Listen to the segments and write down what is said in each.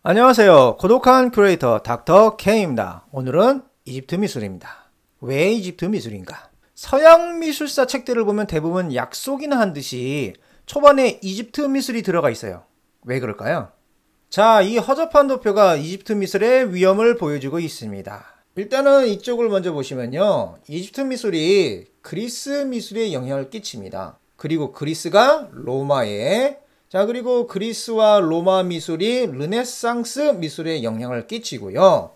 안녕하세요. 고독한 큐레이터 닥터 K입니다. 오늘은 이집트 미술입니다. 왜 이집트 미술인가? 서양 미술사 책들을 보면 대부분 약속이나 한 듯이 초반에 이집트 미술이 들어가 있어요. 왜 그럴까요? 자, 이 허접한 도표가 이집트 미술의 위험을 보여주고 있습니다. 일단은 이쪽을 먼저 보시면요. 이집트 미술이 그리스 미술에 영향을 끼칩니다. 그리고 그리스가 로마에, 그리고 그리스와 로마 미술이 르네상스 미술에 영향을 끼치고요.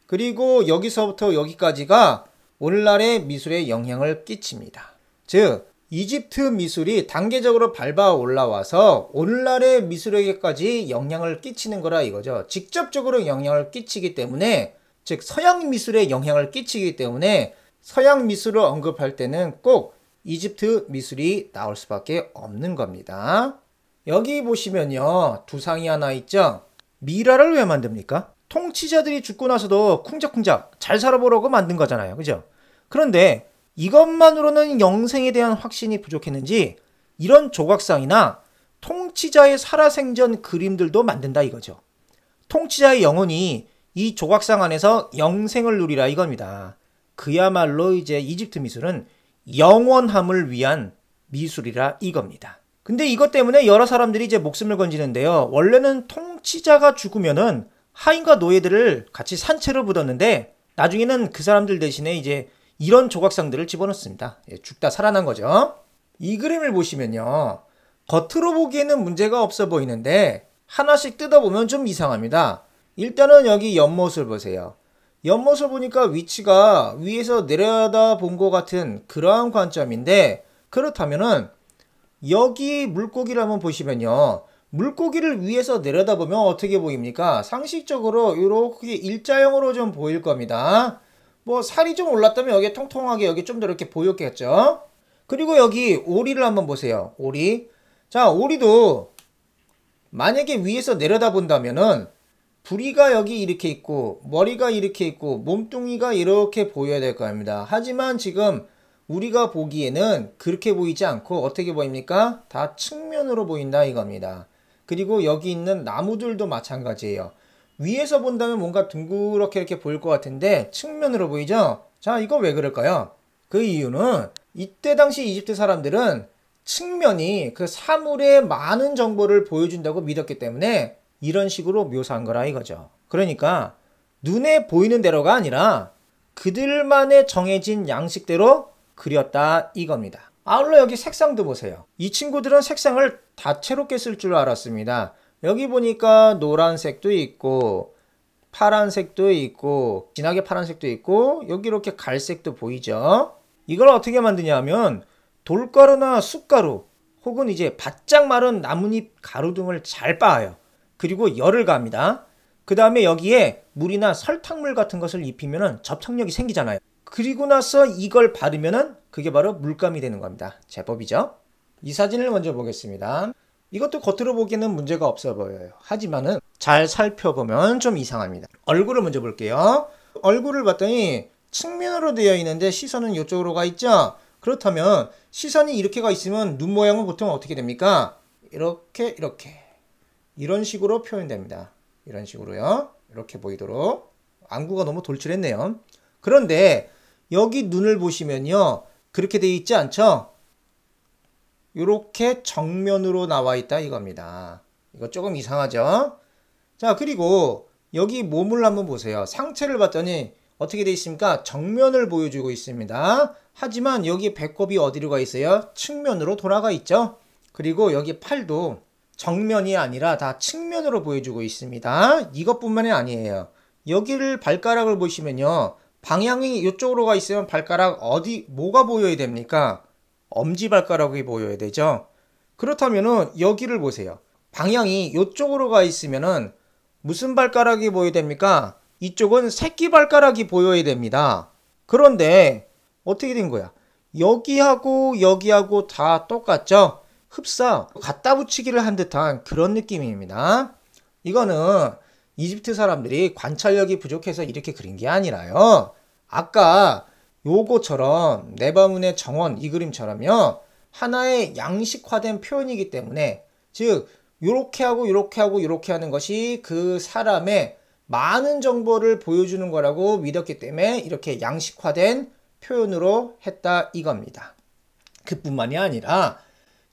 그리고 여기서부터 여기까지가 오늘날의 미술에 영향을 끼칩니다. 즉, 이집트 미술이 단계적으로 밟아 올라와서 오늘날의 미술에게까지 영향을 끼치는 거라 이거죠. 직접적으로 영향을 끼치기 때문에, 즉 서양 미술에 영향을 끼치기 때문에 서양 미술을 언급할 때는 꼭 이집트 미술이 나올 수밖에 없는 겁니다. 여기 보시면요, 두상이 하나 있죠? 미라를 왜 만듭니까? 통치자들이 죽고 나서도 쿵짝쿵짝 잘 살아보려고 만든 거잖아요. 그죠? 그런데 이것만으로는 영생에 대한 확신이 부족했는지 이런 조각상이나 통치자의 살아생전 그림들도 만든다 이거죠. 통치자의 영혼이 이 조각상 안에서 영생을 누리라 이겁니다. 그야말로 이제 이집트 미술은 영원함을 위한 미술이라 이겁니다. 근데 이것 때문에 여러 사람들이 이제 목숨을 건지는데요. 원래는 통치자가 죽으면은 하인과 노예들을 같이 산채로 묻었는데 나중에는 그 사람들 대신에 이제 이런 조각상들을 집어넣습니다. 죽다 살아난 거죠. 이 그림을 보시면요. 겉으로 보기에는 문제가 없어 보이는데 하나씩 뜯어보면 좀 이상합니다. 일단은 여기 연못을 보세요. 연못을 보니까 위치가 위에서 내려다 본 것 같은 그러한 관점인데, 그렇다면은 여기 물고기를 한번 보시면요. 물고기를 위에서 내려다보면 어떻게 보입니까? 상식적으로 이렇게 일자형으로 좀 보일 겁니다. 뭐 살이 좀 올랐다면 여기 통통하게 여기 좀 더 이렇게 보였겠죠? 그리고 여기 오리를 한번 보세요. 오리. 자, 오리도 만약에 위에서 내려다본다면은 부리가 여기 이렇게 있고 머리가 이렇게 있고 몸뚱이가 이렇게 보여야 될 겁니다. 하지만 지금 우리가 보기에는 그렇게 보이지 않고 어떻게 보입니까? 다 측면으로 보인다 이겁니다. 그리고 여기 있는 나무들도 마찬가지예요. 위에서 본다면 뭔가 둥그렇게 이렇게 보일 것 같은데 측면으로 보이죠? 자, 이거 왜 그럴까요? 그 이유는 이때 당시 이집트 사람들은 측면이 그 사물의 많은 정보를 보여준다고 믿었기 때문에 이런 식으로 묘사한 거라 이거죠. 그러니까 눈에 보이는 대로가 아니라 그들만의 정해진 양식대로 그렸다 이겁니다. 아울러 여기 색상도 보세요. 이 친구들은 색상을 다채롭게 쓸 줄 알았습니다. 여기 보니까 노란색도 있고 파란색도 있고 진하게 파란색도 있고 여기 이렇게 갈색도 보이죠. 이걸 어떻게 만드냐 하면 돌가루나 쑥가루 혹은 이제 바짝 마른 나뭇잎 가루 등을 잘 빻아요. 그리고 열을 가합니다. 그 다음에 여기에 물이나 설탕물 같은 것을 입히면 접착력이 생기잖아요. 그리고 나서 이걸 바르면은 그게 바로 물감이 되는 겁니다. 제법이죠? 이 사진을 먼저 보겠습니다. 이것도 겉으로 보기에는 문제가 없어 보여요. 하지만은 잘 살펴보면 좀 이상합니다. 얼굴을 먼저 볼게요. 얼굴을 봤더니 측면으로 되어 있는데 시선은 이쪽으로 가 있죠? 그렇다면 시선이 이렇게 가 있으면 눈 모양은 보통 어떻게 됩니까? 이렇게 이런 식으로 표현됩니다. 이런 식으로요. 이렇게 보이도록. 안구가 너무 돌출했네요. 그런데 여기 눈을 보시면요. 그렇게 되어 있지 않죠? 이렇게 정면으로 나와 있다 이겁니다. 이거 조금 이상하죠? 자, 그리고 여기 몸을 한번 보세요. 상체를 봤더니 어떻게 되어 있습니까? 정면을 보여주고 있습니다. 하지만 여기 배꼽이 어디로 가 있어요? 측면으로 돌아가 있죠? 그리고 여기 팔도 정면이 아니라 다 측면으로 보여주고 있습니다. 이것뿐만이 아니에요. 여기를 발가락을 보시면요. 방향이 이쪽으로 가 있으면 발가락 뭐가 보여야 됩니까? 엄지발가락이 보여야 되죠. 그렇다면은 여기를 보세요. 방향이 이쪽으로 가 있으면은 무슨 발가락이 보여야 됩니까? 이쪽은 새끼발가락이 보여야 됩니다. 그런데 어떻게 된 거야? 여기하고 여기하고 다 똑같죠? 흡사 갖다 붙이기를 한 듯한 그런 느낌입니다. 이거는 이집트 사람들이 관찰력이 부족해서 이렇게 그린 게 아니라요. 아까 요거처럼 네바문의 정원 이 그림처럼요. 하나의 양식화된 표현이기 때문에 즉 요렇게 하고 요렇게 하고 요렇게 하는 것이 그 사람의 많은 정보를 보여주는 거라고 믿었기 때문에 이렇게 양식화된 표현으로 했다 이겁니다. 그뿐만이 아니라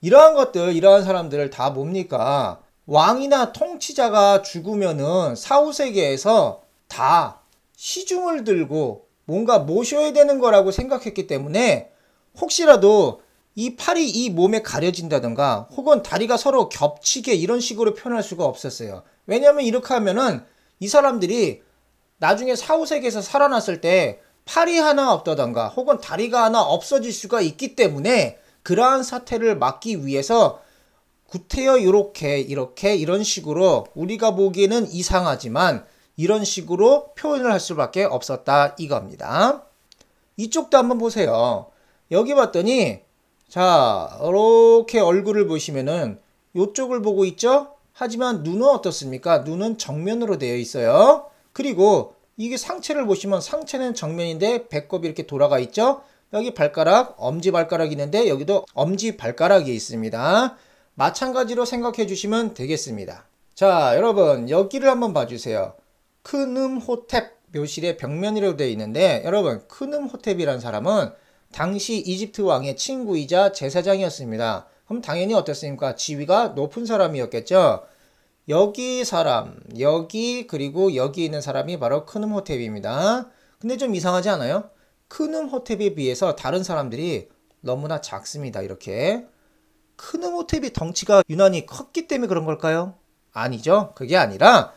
이러한 것들, 이러한 사람들을 다 뭡니까? 왕이나 통치자가 죽으면은 사후세계에서 다 시중을 들고 뭔가 모셔야 되는 거라고 생각했기 때문에 혹시라도 이 팔이 이 몸에 가려진다든가 혹은 다리가 서로 겹치게 이런 식으로 표현할 수가 없었어요. 왜냐하면 이렇게 하면은 이 사람들이 나중에 사후세계에서 살아났을 때 팔이 하나 없다던가 혹은 다리가 하나 없어질 수가 있기 때문에 그러한 사태를 막기 위해서 구태여 이렇게 이런 식으로 우리가 보기에는 이상하지만 이런 식으로 표현을 할 수밖에 없었다 이겁니다. 이쪽도 한번 보세요. 여기 봤더니 자 이렇게 얼굴을 보시면은 이쪽을 보고 있죠? 하지만 눈은 어떻습니까? 눈은 정면으로 되어 있어요. 그리고 이게 상체를 보시면 상체는 정면인데 배꼽이 이렇게 돌아가 있죠? 여기 발가락, 엄지발가락이 있는데 여기도 엄지발가락이 있습니다. 마찬가지로 생각해 주시면 되겠습니다. 자, 여러분 여기를 한번 봐주세요. 크눔호텝 묘실의 벽면이라고 되어 있는데 여러분 크눔호텝이라는 사람은 당시 이집트 왕의 친구이자 제사장이었습니다. 그럼 당연히 어땠습니까? 지위가 높은 사람이었겠죠. 여기 사람, 여기 그리고 여기 있는 사람이 바로 크눔호텝입니다. 근데 좀 이상하지 않아요? 크눔호텝에 비해서 다른 사람들이 너무나 작습니다. 이렇게 크눔호텝이 덩치가 유난히 컸기 때문에 그런 걸까요? 아니죠. 그게 아니라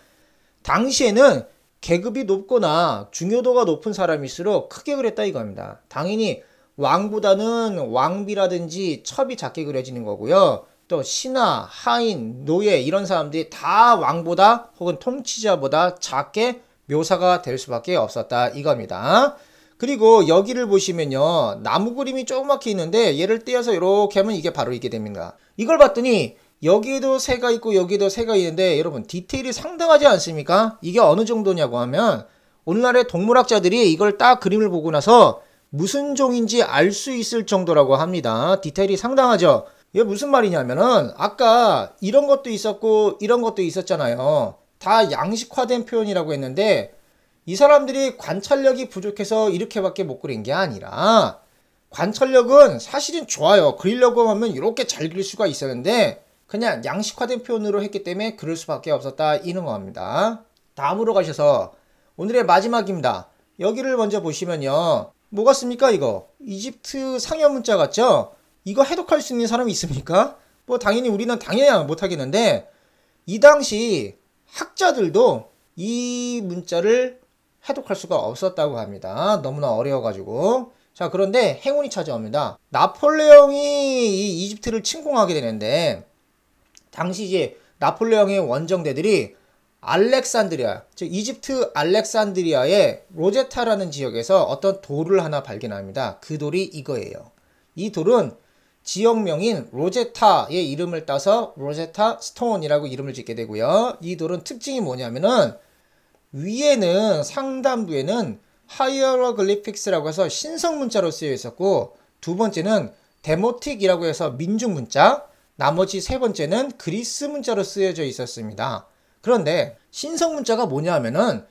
당시에는 계급이 높거나 중요도가 높은 사람일수록 크게 그렸다 이겁니다. 당연히 왕보다는 왕비라든지 첩이 작게 그려지는 거고요. 또 신하, 하인, 노예 이런 사람들이 다 왕보다 혹은 통치자보다 작게 묘사가 될 수밖에 없었다 이겁니다. 그리고 여기를 보시면요. 나무 그림이 조그맣게 있는데 얘를 떼어서 이렇게 하면 이게 바로 이게 됩니다. 이걸 봤더니 여기에도 새가 있고 여기에도 새가 있는데 여러분 디테일이 상당하지 않습니까? 이게 어느 정도냐고 하면 오늘날의 동물학자들이 이걸 딱 그림을 보고 나서 무슨 종인지 알 수 있을 정도라고 합니다. 디테일이 상당하죠? 이게 무슨 말이냐면은 아까 이런 것도 있었고 이런 것도 있었잖아요. 다 양식화된 표현이라고 했는데 이 사람들이 관찰력이 부족해서 이렇게밖에 못 그린 게 아니라 관찰력은 사실은 좋아요. 그리려고 하면 이렇게 잘 그릴 수가 있었는데 그냥 양식화된 표현으로 했기 때문에 그럴 수밖에 없었다 이런 겁니다. 다음으로 가셔서 오늘의 마지막입니다. 여기를 먼저 보시면요. 뭐 같습니까 이거? 이집트 상형 문자 같죠? 이거 해독할 수 있는 사람이 있습니까? 뭐 당연히 우리는 당연히 못하겠는데 이 당시 학자들도 이 문자를 해독할 수가 없었다고 합니다. 너무나 어려워가지고. 자, 그런데 행운이 찾아옵니다. 나폴레옹이 이 이집트를 침공하게 되는데 당시 이제 나폴레옹의 원정대들이 알렉산드리아, 즉 이집트 알렉산드리아의 로제타라는 지역에서 어떤 돌을 하나 발견합니다. 그 돌이 이거예요. 이 돌은 지역명인 로제타의 이름을 따서 로제타 스톤이라고 이름을 짓게 되고요. 이 돌은 특징이 뭐냐면은 위에는 상단부에는 하이어로글리픽스라고 해서 신성 문자로 쓰여 있었고 두 번째는 데모틱이라고 해서 민중 문자, 나머지 세 번째는 그리스 문자로 쓰여져 있었습니다. 그런데 신성 문자가 뭐냐 하면은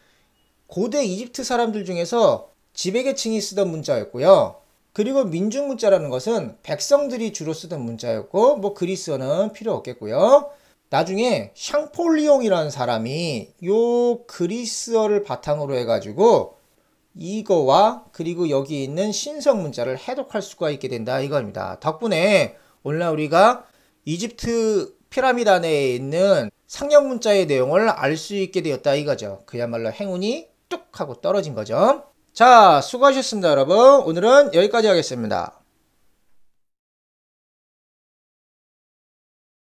고대 이집트 사람들 중에서 지배계층이 쓰던 문자였고요. 그리고 민중 문자라는 것은 백성들이 주로 쓰던 문자였고 뭐 그리스어는 필요 없겠고요. 나중에 샹폴리옹이라는 사람이 요 그리스어를 바탕으로 해가지고 이거와 그리고 여기 있는 신성 문자를 해독할 수가 있게 된다 이겁니다. 덕분에 오늘날 우리가 이집트 피라미드 안에 있는 상형 문자의 내용을 알 수 있게 되었다 이거죠. 그야말로 행운이 뚝 하고 떨어진 거죠. 자, 수고하셨습니다 여러분. 오늘은 여기까지 하겠습니다.